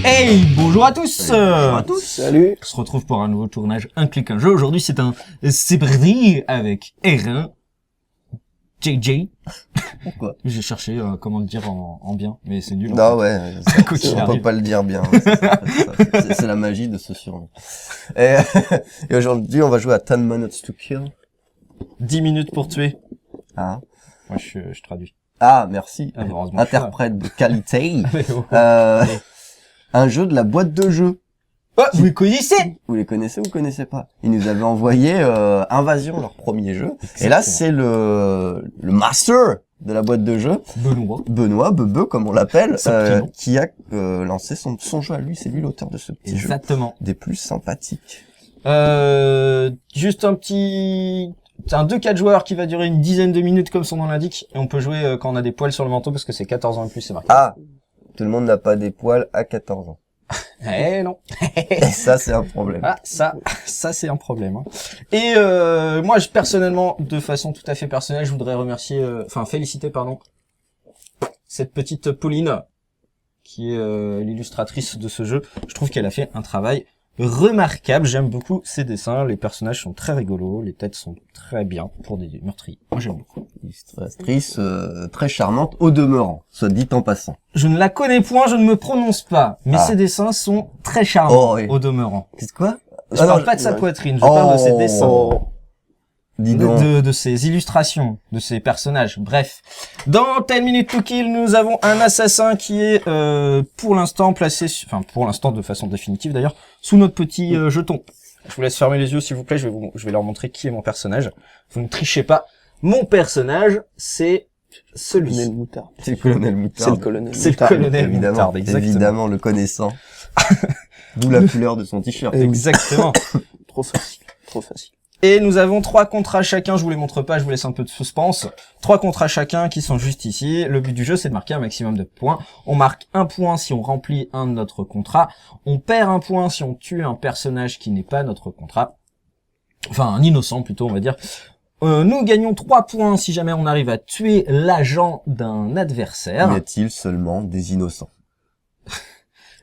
Hey, bonjour à tous. Bonjour à tous. Salut. On se retrouve pour un nouveau tournage Un clic un jeu. Aujourd'hui, c'est parti avec R1, JJ. Pourquoi? J'ai cherché comment le dire en bien, mais c'est nul. Non, ouais, on arrive. peut pas le dire bien. C'est la magie de ce surnom. Et aujourd'hui, on va jouer à 10 Minutes to Kill. 10 minutes pour tuer. Ah. Moi, je traduis. Ah, merci. Ah, heureusement, interprète de qualité. Allez. Un jeu de la boîte de jeu. Oh, vous les connaissez? Vous les connaissez ou vous connaissez pas? Ils nous avaient envoyé Invasion, leur premier jeu. Exactement. Et là, c'est le master de la boîte de jeu. Benoît, Bebe, comme on l'appelle, qui a lancé son jeu à lui. C'est lui l'auteur de ce petit jeu. Exactement. Des plus sympathiques. Juste c'est un 2-4 joueurs qui va durer une dizaine de minutes comme son nom l'indique. Et on peut jouer quand on a des poils sur le menton parce que c'est 14 ans et plus, c'est marqué. Ah, tout le monde n'a pas des poils à 14 ans. Eh non. Et ça, c'est un problème. Ah, ça c'est un problème. Hein. Et moi, personnellement, de façon tout à fait personnelle, je voudrais féliciter, cette petite Pauline, qui est l'illustratrice de ce jeu. Je trouve qu'elle a fait un travail remarquable. J'aime beaucoup ses dessins. Les personnages sont très rigolos. Les têtes sont très bien pour des meurtriers. Moi, j'aime beaucoup. Illustratrice très charmante au demeurant, soit dit en passant. Je ne la connais point, je ne me prononce pas. Mais ses dessins sont très charmants au demeurant. Qu'est-ce quoi? Je parle pas de sa poitrine, je parle de ses dessins. Dis donc. De ses illustrations, de ses personnages. Bref. Dans 10 Minutes to Kill, nous avons un assassin qui est pour l'instant placé, pour l'instant de façon définitive d'ailleurs, sous notre petit jeton. Je vous laisse fermer les yeux s'il vous plaît, je vais leur montrer qui est mon personnage. Vous ne trichez pas. Mon personnage, c'est celui-ci. C'est le colonel Moutarde. C'est le colonel Moutarde, exactement. Évidemment, le connaissant. D'où la couleur de son t-shirt. Exactement. Trop facile. Et nous avons 3 contrats chacun, je vous les montre pas, je vous laisse un peu de suspense. 3 contrats chacun qui sont juste ici. Le but du jeu, c'est de marquer un maximum de points. On marque 1 point si on remplit un de notre contrat. On perd 1 point si on tue un personnage qui n'est pas notre contrat. Enfin, un innocent plutôt, on va dire. Nous gagnons 3 points si jamais on arrive à tuer l'agent d'un adversaire. Y a-t-il seulement des innocents?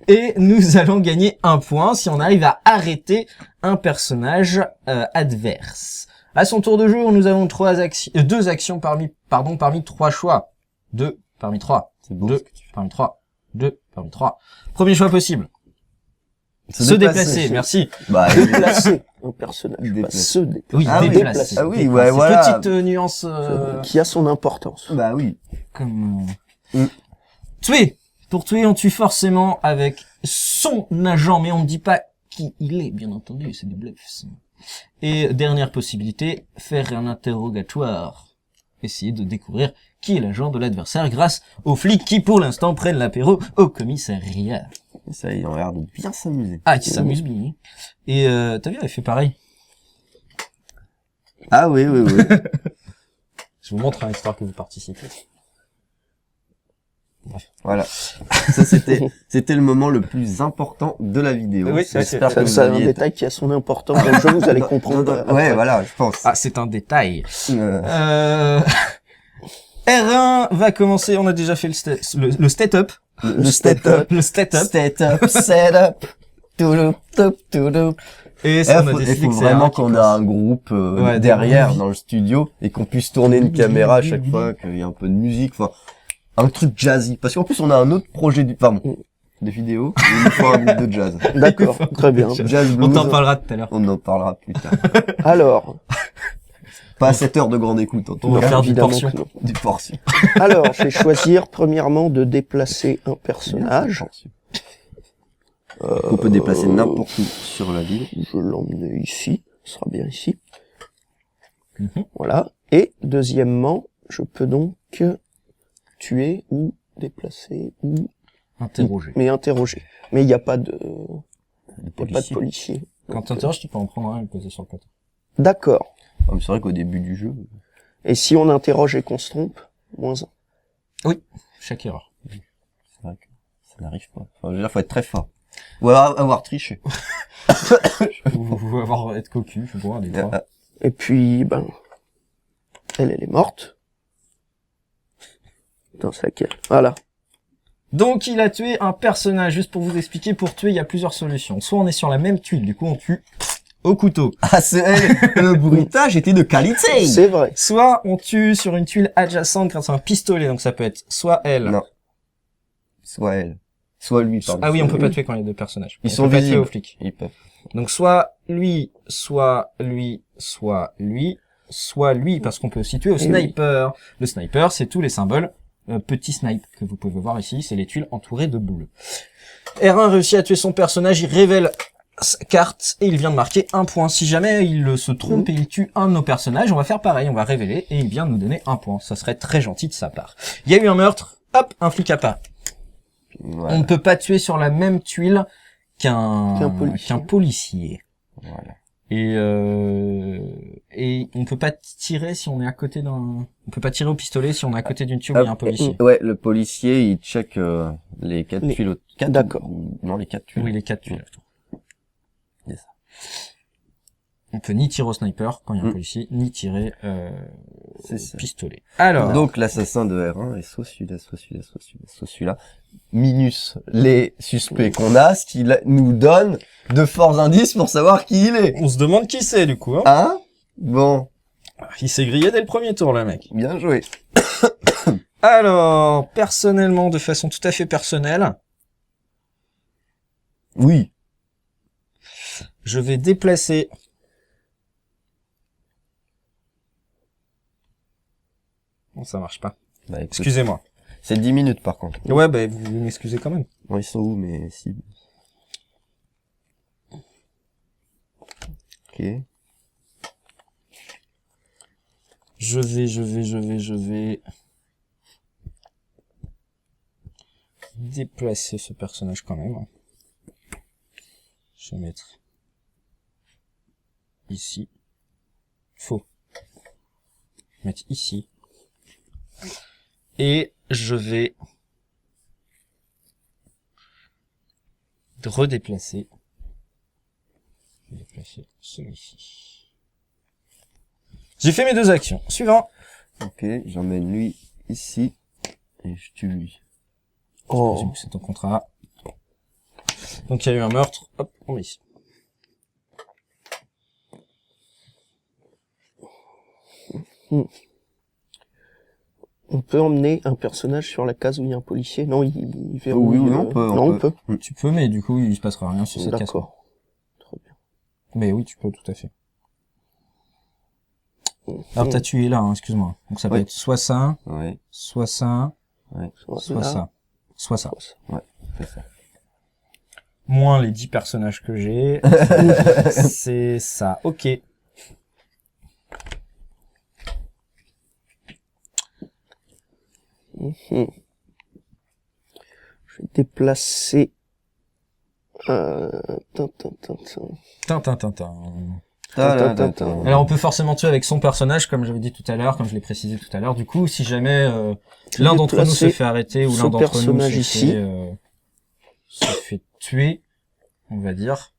Et nous allons gagner 1 point si on arrive à arrêter un personnage adverse. À son tour de jeu, nous avons 2 actions parmi 3 choix. 2 parmi 3. C'est beau. 2 parmi 3. 2 parmi 3. Premier choix possible. Se déplacer, merci. Bah, Déplacer un personnage, pas se déplacer. Oui, déplacer. Ah oui, ouais, voilà. Petite nuance qui a son importance. Bah oui. Comme tuer. Pour tuer, on tue forcément avec son agent, mais on ne dit pas qui il est, bien entendu, c'est du bluff. Et dernière possibilité, faire un interrogatoire. Essayer de découvrir qui est l'agent de l'adversaire grâce aux flics qui, pour l'instant, prennent l'apéro au commissariat. Ça, ils ont l'air de bien s'amuser. Ah, ils s'amusent bien. Et t'as vu, elle fait pareil. Ah oui. Je vous montre histoire que vous participez. Bref. Voilà. Ça, c'était le moment le plus important de la vidéo. Oui, j'espère que vous C'est un aviez... détail qui a son importance dans le jeu, vous allez comprendre. Ouais, voilà, je pense. Ah, c'est un détail. R1 va commencer, on a déjà fait le stat-up. Le stat-up. Le stat-up. Stat-up, set-up. Et Il ça, on a décidé faut que c'est vraiment R1 qui qu'on a un groupe derrière dans le studio et qu'on puisse tourner une caméra à chaque fois, qu'il y a un peu de musique, enfin, un truc jazzy. Parce qu'en plus, on a un autre projet de vidéo, et il nous faut un groupe de jazz. D'accord, très bien. Jazz blues. On t'en parlera tout à l'heure. On en parlera plus tard. Alors, Pas à 7 heures de grande écoute, en tout On va cas. faire du évidemment portion. que non. Du portion. Alors, je vais choisir premièrement de déplacer un personnage. On peut déplacer n'importe où sur la ville. Je vais l'emmener ici, ce sera bien ici. Mhm. Voilà. Et deuxièmement, je peux donc tuer ou déplacer ou Interroger. mais interroger. Mais il n'y a pas de policiers. policier. Quand t'interroges, tu peux en prendre un et le poser sur le plateau. D'accord. Ah, mais c'est vrai qu'au début du jeu... Et si on interroge et qu'on se trompe, -1. Oui. Chaque erreur. C'est vrai que ça n'arrive pas. Enfin, je veux dire, faut être très fort. Ou alors avoir triché. Vous avoir être cocu, je vois, des fois. Et puis, elle est morte. Dans sa cage. Voilà. Donc il a tué un personnage. Juste pour vous expliquer, pour tuer, il y a plusieurs solutions. Soit on est sur la même tuile, du coup on tue au couteau. Ah, le bruitage était de qualité. C'est vrai. Soit on tue sur une tuile adjacente grâce à un pistolet. Donc ça peut être soit elle. Non. Soit elle. Soit lui, pardon. Ah oui, on peut pas tuer quand il y a deux personnages. Ils On sont peut pas tuer visibles. aux flics. Ils peuvent. Donc soit lui, soit lui, soit lui, soit lui, parce qu'on peut aussi tuer au sniper. Le sniper, c'est tous les symboles petits snipe que vous pouvez voir ici, c'est les tuiles entourées de boules. R1 réussit à tuer son personnage, il révèle sa carte et il vient de marquer 1 point. Si jamais il se trompe et il tue un de nos personnages, on va faire pareil, on va révéler et il vient de nous donner 1 point. Ça serait très gentil de sa part. Il y a eu un meurtre, hop, un flic à part. Voilà. On ne peut pas tuer sur la même tuile Qu'un qu'un policier. Voilà. Et on peut pas tirer si on est à côté on peut pas tirer au pistolet si on est à côté d'une tuile où il y a un policier. Ouais, le policier, il check les 4 tuiles. D'accord. Non, les 4 tuiles. Oui, les 4 tuiles. C'est ça. On peut ni tirer au sniper quand il y a un policier, ni tirer C'est au ça. pistolet. Alors, Donc, l'assassin de R1 est soit celui-là, soit celui-là, soit celui-là, soit celui-là. Minus les suspects qu'on a, ce qui nous donne de forts indices pour savoir qui il est. on se demande qui c'est du coup. Hein. Hein? Bon, Il s'est grillé dès le premier tour, le mec. bien joué. Alors, personnellement, de façon tout à fait personnelle, Oui. je vais déplacer Bon, ça marche pas. Bah, écoute, Excusez-moi. c'est 10 minutes par contre. Ouais, bah vous m'excusez quand même. Bon, ils sont où mes cibles? Ok. Je vais déplacer ce personnage quand même. Je vais mettre ici. Faux. Mettre ici. Et je vais redéplacer. Déplacer celui-ci. J'ai fait mes 2 actions. Suivant. Ok, j'emmène lui ici et je tue lui. Je présume que c'est ton contrat. Donc il y a eu un meurtre. Hop, on met ici. On peut emmener un personnage sur la case où il y a un policier. Non, il verrouille. Oui ou non, on peut, Non, on peut. Tu peux, mais du coup, il se passera rien sur cette case. D'accord. Très bien. Mais oui, tu peux, tout à fait. Alors t'as tué là, hein, excuse-moi. Donc ça peut Oui. être soit ça, Ouais, soit ça, ouais, soit ça, soit ça. c'est ça. Moins les 10 personnages que j'ai. C'est ça. Ok. Je vais déplacer. Tintin. Ta-da-da-da. Alors on peut forcément tuer avec son personnage, comme j'avais dit tout à l'heure, comme je l'ai précisé tout à l'heure. Du coup, si jamais l'un d'entre nous se fait arrêter ou l'un ce d'entre nous personnage ici. se fait tuer, on va dire,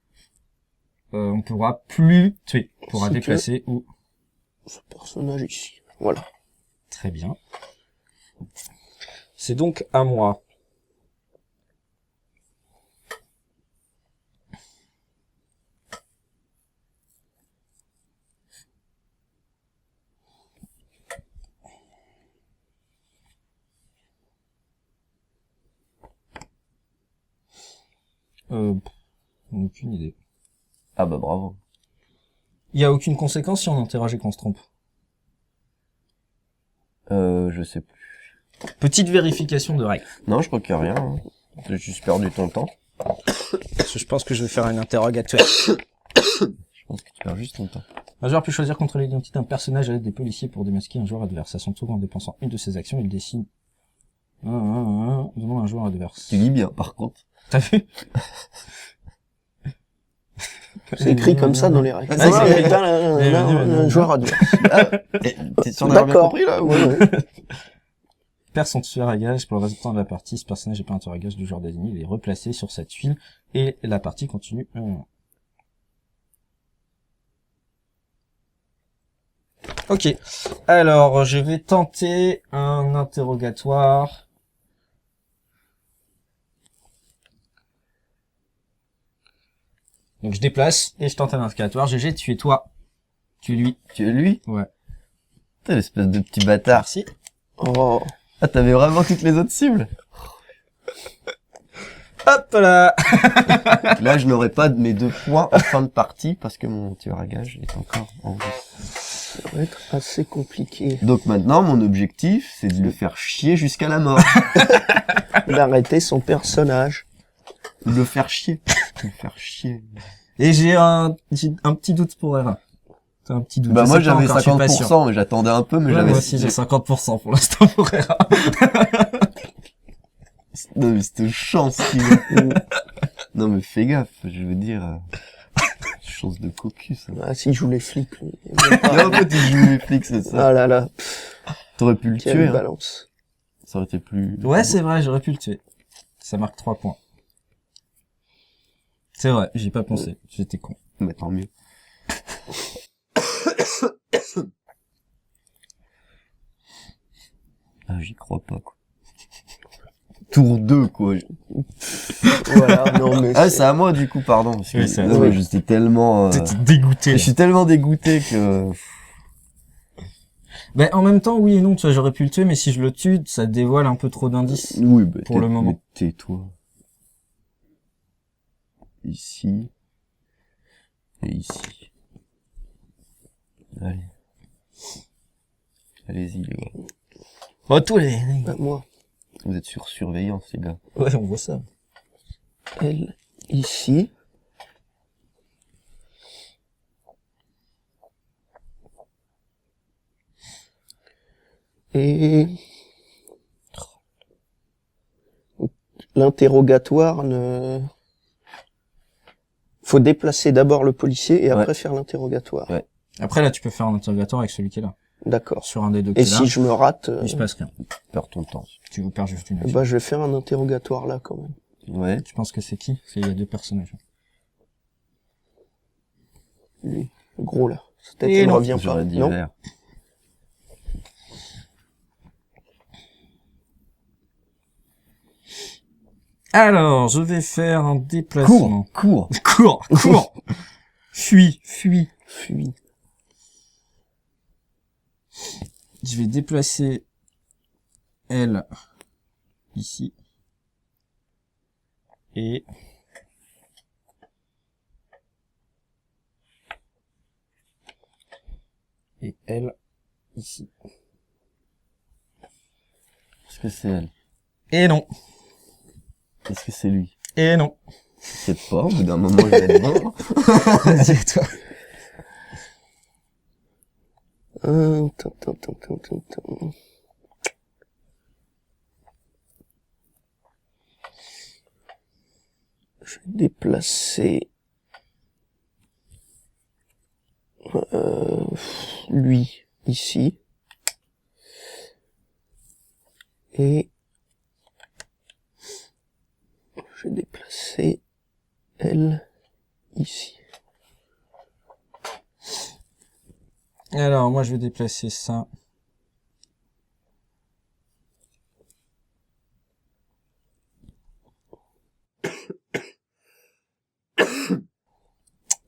on pourra plus tuer. On pourra Si tu déplacer ou... Ce personnage ici. Voilà. Très bien. C'est donc à moi. Aucune idée. Ah bah bravo. Il y a aucune conséquence si on interagit qu'on se trompe. Je sais plus. Petite vérification de règle. Non, je crois qu'il y a rien. Hein. J'ai juste perdu ton temps. Parce que je pense que je vais faire un interrogatoire. Je pense que tu perds juste ton temps. Un joueur peut choisir contrôler l'identité d'un personnage à l'aide des policiers pour démasquer un joueur adverse. À son tour, en dépensant une de ses actions, il décide donnant un joueur adverse. Tu lis bien, par contre. T'as vu? C'est écrit comme ça dans les règles. Ah, c'est écrit. Un joueur adverse. T'es sûr d'avoir bien D'accord. compris, là? Ouais, ouais. Perd son tueur à gage pour le résultat de la partie. Ce personnage n'est pas un tueur à gage du joueur désigné. Il est replacé sur sa tuile et la partie continue. Ok. Alors, je vais tenter un interrogatoire. Donc je déplace et je tente un indicatoire. GG, tu es toi. Tu es lui. Tu es lui? Ouais. T'es l'espèce de petit bâtard. Merci. Oh. Ah, t'avais vraiment toutes les autres cibles? Hop là. Là, je n'aurai pas mes 2 points en fin de partie parce que mon tueur à gage est encore en vie. Ça va être assez compliqué. Donc maintenant, mon objectif, c'est de le faire chier jusqu'à la mort. D'arrêter son personnage. De le faire chier. De le faire chier. Et j'ai un petit doute pour R1. C'est un petit doute. Bah Je moi sais pas j'avais encore, je suis pas sûr. 50%, mais j'attendais un peu, mais Ouais, j'avais... moi aussi j'ai 50% pour l'instant pour R1. Non mais cette chance qu'il a. Non mais fais gaffe, je veux dire... Chance de cocu, ça. Ah, si je joue les flics, lui. Et en fait, il joue les flics, c'est ça. Ah là là. T'aurais pu le Quelle tuer, hein. balance. Ça aurait été plus... Ouais, c'est vrai, j'aurais pu le tuer. Ça marque 3 points. C'est vrai, j'y ai pas pensé. J'étais con. Mais tant mieux. Ah, j'y crois pas, quoi. Tour 2, quoi. Voilà, non mais Ah, c'est à moi, du coup, pardon. Parce que, Oui, c'est à non, toi. mais j'étais tellement... T'étais dégoûté. Je suis tellement dégoûté que... Ben, en même temps, oui et non, tu vois, j'aurais pu le tuer, mais si je le tue, ça dévoile un peu trop d'indices. Oui, bah, Pour le moment. mais tais-toi. Ici. Et ici. Allez. Allez-y, les gars. Oh, tous les... bah, moi, Vous êtes sur surveillance, les gars. Ouais, on voit ça. elle, ici. Et l'interrogatoire ne... Faut déplacer d'abord le policier et après faire l'interrogatoire. Ouais. Après, là, tu peux faire un interrogatoire avec celui qui est là. D'accord. Sur un des deux qui Et est là, si je me rate, il se passe rien. Perds ton temps. Tu vous perds juste une eh action. ben, je vais faire un interrogatoire là quand même. Ouais. Tu penses que c'est qui? Parce qu'il y a 2 personnages. Lui, le gros là. Sa tête, Et elle non. revient pas. J'aurais dit Non. vert. Alors, je vais faire un déplacement. Cours. Cours, cours. Fuis, fuis. Fuis. Je vais déplacer elle ici. Et elle ici. Est-ce que c'est elle? Et non. Est-ce que c'est lui? Et non. Je sais pas, au bout d'un moment, je vais être bon. Vas-y, toi. Tin, tin, tin, tin, tin, tin. Je vais déplacer lui ici et je vais déplacer elle ici. Alors, moi, je vais déplacer ça.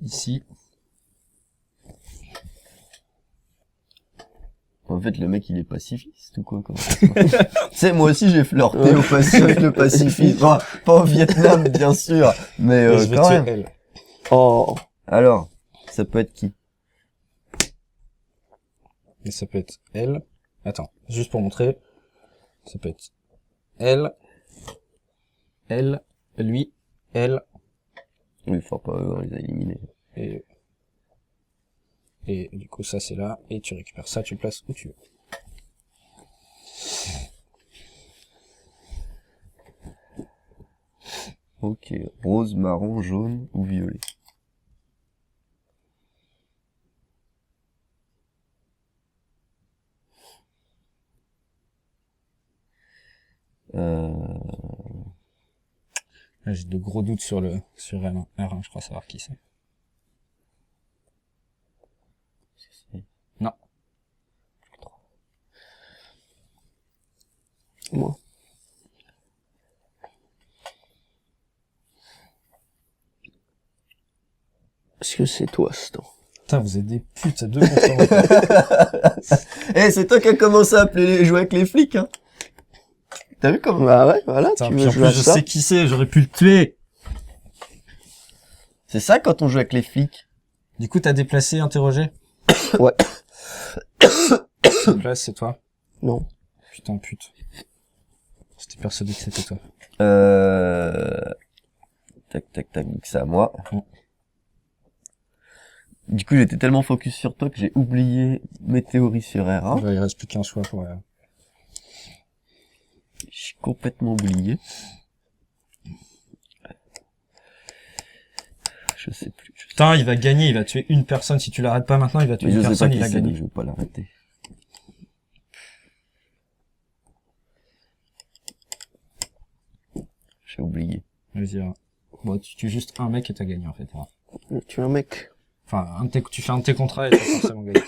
Ici. En fait, le mec, il est pacifiste ou quoi, comment ça se passe? Tu sais, moi aussi, j'ai flirté au avec le pacifisme. Enfin, pas au Vietnam, bien sûr, mais Et je vais quand tuer même. elle. Oh, Alors, ça peut être qui? Et ça peut être elle. Attends, juste pour montrer. Ça peut être elle, lui, elle, Oui, faut pas, on les a éliminés. et du coup ça c'est là, et tu récupères ça, tu le places où tu veux. Ok, rose, marron, jaune ou violet. Là, j'ai de gros doutes sur R1, R1, je crois savoir qui c'est. Non. moi. Est-ce que c'est toi, Stan? Putain, vous êtes des putes à 2 contre 1. Eh, c'est toi qui as commencé à jouer avec les flics, hein. T'as vu comment? Bah ouais, voilà, Putain, tu puis veux en jouer à plus, je ça? sais qui c'est, j'aurais pu le tuer. C'est ça quand on joue avec les flics. Du coup, t'as déplacé, interrogé? Ouais. Donc là, c'est toi. Non. Putain, pute. J'étais persuadé que c'était toi. Tac, tac, tac, donc c'est à moi. Mm. Du coup, j'étais tellement focus sur toi que j'ai oublié mes théories sur R1. Ouais, il reste plus qu'un choix pour... J'ai complètement oublié. Je sais plus. Putain, il va gagner, il va tuer une personne. Si tu l'arrêtes pas maintenant, il va tuer Mais une je sais pas personne, qui il a c'est, gagné. donc je vais pas l'arrêter. J'ai oublié. Vas-y, bon, tu tues juste un mec et t'as gagné, en fait. Tu es un mec. Enfin, tu fais un de tes contrats et t'as forcément gagné.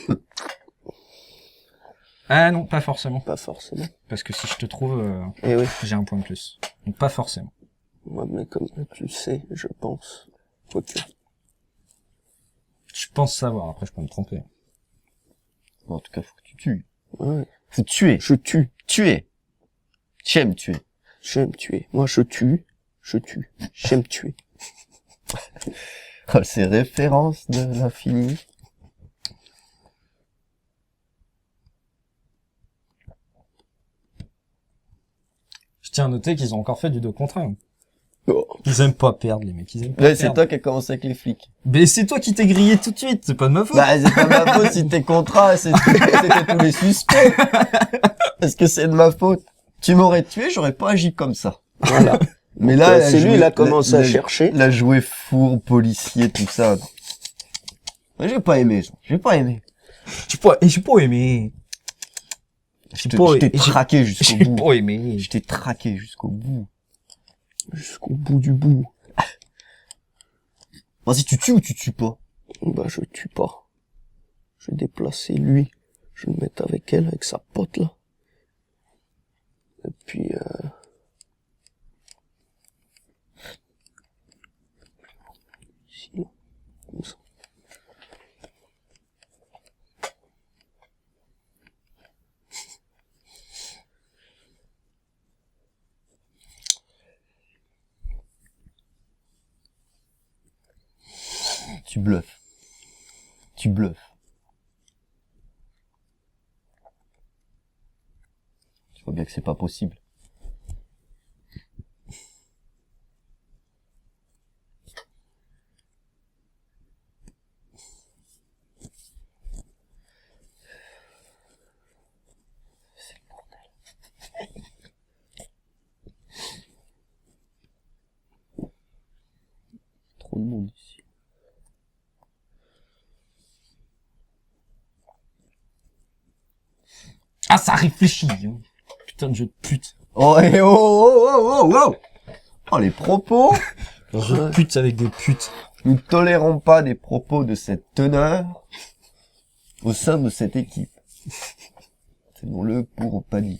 Ah non, pas forcément. Pas forcément. Parce que si je te trouve, Eh oui. j'ai un point de plus. Donc pas forcément. Moi, mais comme tu le sais, je pense. Quoique. Je pense savoir, après je peux me tromper. Bon, en tout cas, faut que tu tues. Ouais. Faut tuer. Je tue. Tuer. J'aime tuer. J'aime tuer. Moi, je tue. Je tue. J'aime tuer. Oh, ces références de l'infini. Je tiens à noter qu'ils ont encore fait du 2 contre 1. Oh. Ils aiment pas perdre, les mecs, ils aiment pas Ouais, c'est perdre. toi qui as commencé avec les flics. Mais c'est toi qui t'es grillé tout de suite, c'est pas de ma faute. Bah, c'est pas ma faute si tes contrats, c'était tous les suspects. Est-ce que c'est de ma faute? Tu m'aurais tué, j'aurais pas agi comme ça. Voilà. Mais là, C'est lui, il a commencé à chercher. Il a joué four, policier, tout ça. Mais j'ai pas aimé ça. J'ai pas aimé. J'ai pas aimé. Je t'ai traqué jusqu'au J'ai bout. pas aimé. Je t'ai traqué jusqu'au bout. Jusqu'au bout du bout. Vas-y, tu tues ou tu tues pas? Bah, je tue pas. Je vais déplacer lui. Je vais le mettre avec elle, avec sa pote, là. Et puis, ici, là. Comme ça. Tu bluffes. Tu bluffes. Tu vois bien que c'est pas possible. C'est le bordel. Trop de monde ici. Ah, ça réfléchit, hein. Putain de jeu de pute. Oh, et oh, oh, oh, oh, oh. Oh, les propos. Jeu de pute avec des putes. Nous ne tolérons pas des propos de cette teneur au sein de cette équipe. Tenons-le pour pas dit.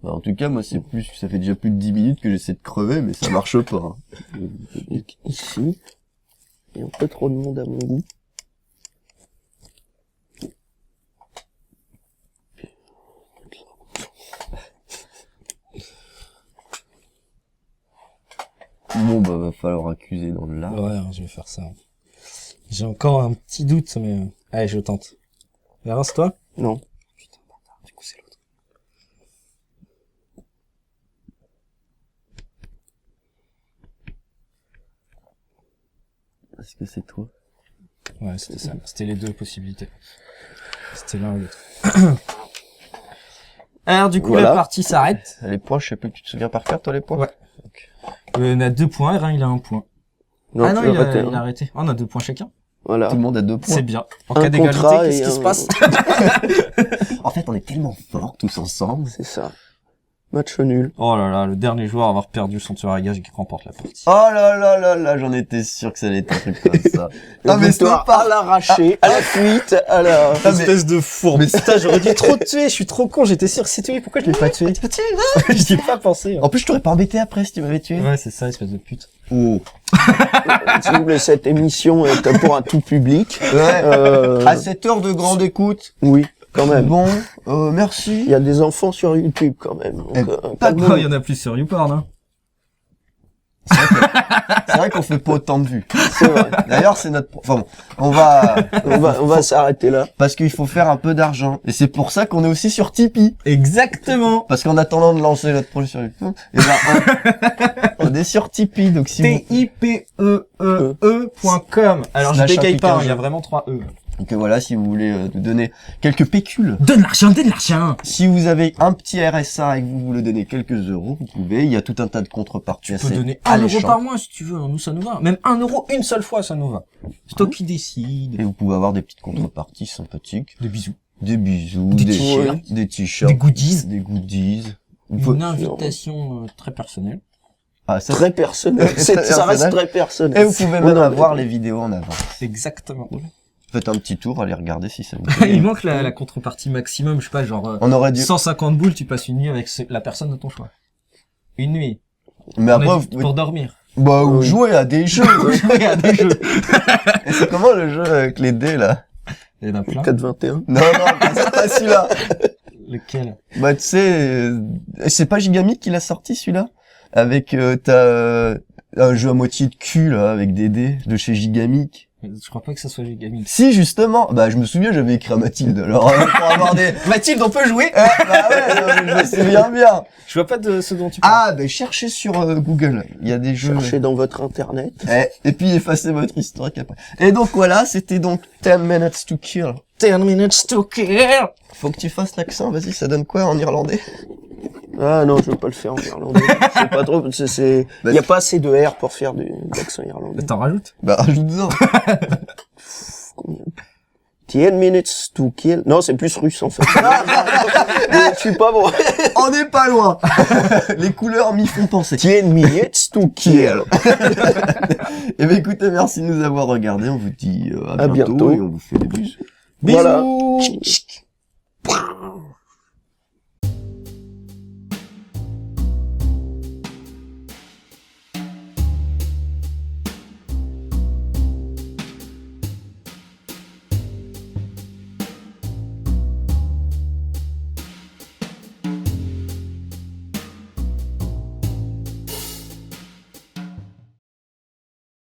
Bah, en tout cas, moi, ça fait déjà plus de 10 minutes que j'essaie de crever, mais ça marche pas. Hein. Donc, ici. Il y a un peu trop de monde à mon goût. Bon, bah, va falloir accuser dans le lard. Ouais, hein, je vais faire ça. J'ai encore un petit doute, mais... Allez, je tente. Vera, c'est toi? Non. Putain, bâtard, du coup, c'est l'autre. Est-ce que c'est toi? Ouais, c'était ça. C'était les deux possibilités. C'était l'un ou l'autre. Alors, du coup, Voilà. la partie s'arrête. Les points, je sais plus, tu te souviens par cœur, toi, les points? Ouais. On a 2 points, Erin, il a 1 point. Non, Ah non, tu il vas rater, a hein. arrêté. Oh, on a 2 points chacun. Voilà. Tout le monde a 2 points. C'est bien. En Un cas d'égalité, contrat qu'est-ce et qui se un- passe? En fait, on est tellement forts tous ensemble. C'est ça. Match nul. Oh là là, le dernier joueur à avoir perdu son tueur à gage qui remporte la partie. Oh là là là là, j'en étais sûr que ça allait être un truc comme ça. La mais victoire c'est pas- à l'arraché, à la fuite, à la... Ah, mais- Espèce de fourbe. Mais putain, j'aurais dû trop te tuer, je suis trop con, j'étais sûr que c'est tué, pourquoi je l'ai pas tué? J'y ai pas pensé. En plus, je t'aurais pas embêté après si tu m'avais tué. Ouais, c'est ça, espèce de pute. Oh. S'il vous plaît, cette émission est pour un tout public. Ouais. À cette heure de grande écoute. Oui, quand même. Bon, merci. Il y a des enfants sur YouTube, quand même. Donc, Eh, pas de Oh, il y en a plus sur YouPorn, hein. C'est vrai qu'on fait pas autant de vues. c'est vrai. D'ailleurs, c'est notre, enfin bon, on va, On va s'arrêter là. parce qu'il faut faire un peu d'argent. Et c'est pour ça qu'on est aussi sur Tipeee. Exactement. Parce qu'en attendant de lancer notre projet sur YouTube, eh ben, on est sur Tipeee. Donc si vous, TIPEEE.com. Alors, je Slash bégaye pas, appliquer un il y a jeu. vraiment 3 E. donc voilà, si vous voulez nous donner quelques pécules. Donne l'argent, donne l'argent. Si vous avez un petit RSA et que vous voulez donner quelques euros, vous pouvez. Il y a tout un tas de contreparties Tu peux assez donner 1 euro alléchantes. par mois si tu veux, nous ça nous va. Même 1 euro une seule fois, ça nous va. C'est toi qui décides. Et vous pouvez avoir des petites contreparties sympathiques. Des bisous. Des bisous, Des des t-shirts. des t-shirts, Des goodies. des goodies. Vous pouvez- Une invitation très personnelle. Ah, ça, Très personnel. Très Ça reste personnel. très personnel. et vous pouvez Ouais, même non, avoir mais- les vidéos en avance. Exactement. Faites un petit tour, allez regarder si ça vous Il plaît. manque la contrepartie maximum, je sais pas, genre On aurait dû, 150 boules, tu passes une nuit avec la personne de ton choix. Une nuit. mais On après, a vous dit pouvez- pour dormir. bah, vous Oui. jouez à des jeux. Il y a des jeux. Et c'est comment le jeu avec les dés, là? Il y en a plein. 4-21. Non, c'est pas celui-là. Lequel? Bah, tu sais, c'est pas Gigamic qui l'a sorti, celui-là? Avec, un jeu à moitié de cul, là, avec des dés, de chez Gigamic. Je crois pas que ça soit Gigamix. Si, justement. Bah, je me souviens, j'avais écrit à Mathilde, alors, pour avoir des... Mathilde, on peut jouer? Bah ouais, je me souviens bien. Je vois pas de ce dont tu parles. Ah, ben cherchez sur Google. Il y a des jeux. Cherchez dans votre internet. Et puis effacez votre historique après. Et donc voilà, c'était donc 10 minutes to kill. 10 minutes to kill. Faut que tu fasses l'accent, vas-y, ça donne quoi en irlandais? Ah non, je veux pas le faire en irlandais. C'est pas trop, il y a pas assez de R pour faire d'accent irlandais. T'en rajoutes? Bah rajoute-en. Combien 10 minutes to kill. Non, c'est plus russe, en fait. Je suis pas bon. On n'est pas loin. Les couleurs m'y font penser. 10 minutes to kill. Et ben écoutez, merci de nous avoir regardés. On vous dit à À bientôt, bientôt. et on vous fait des bisous. Voilà. Bisous.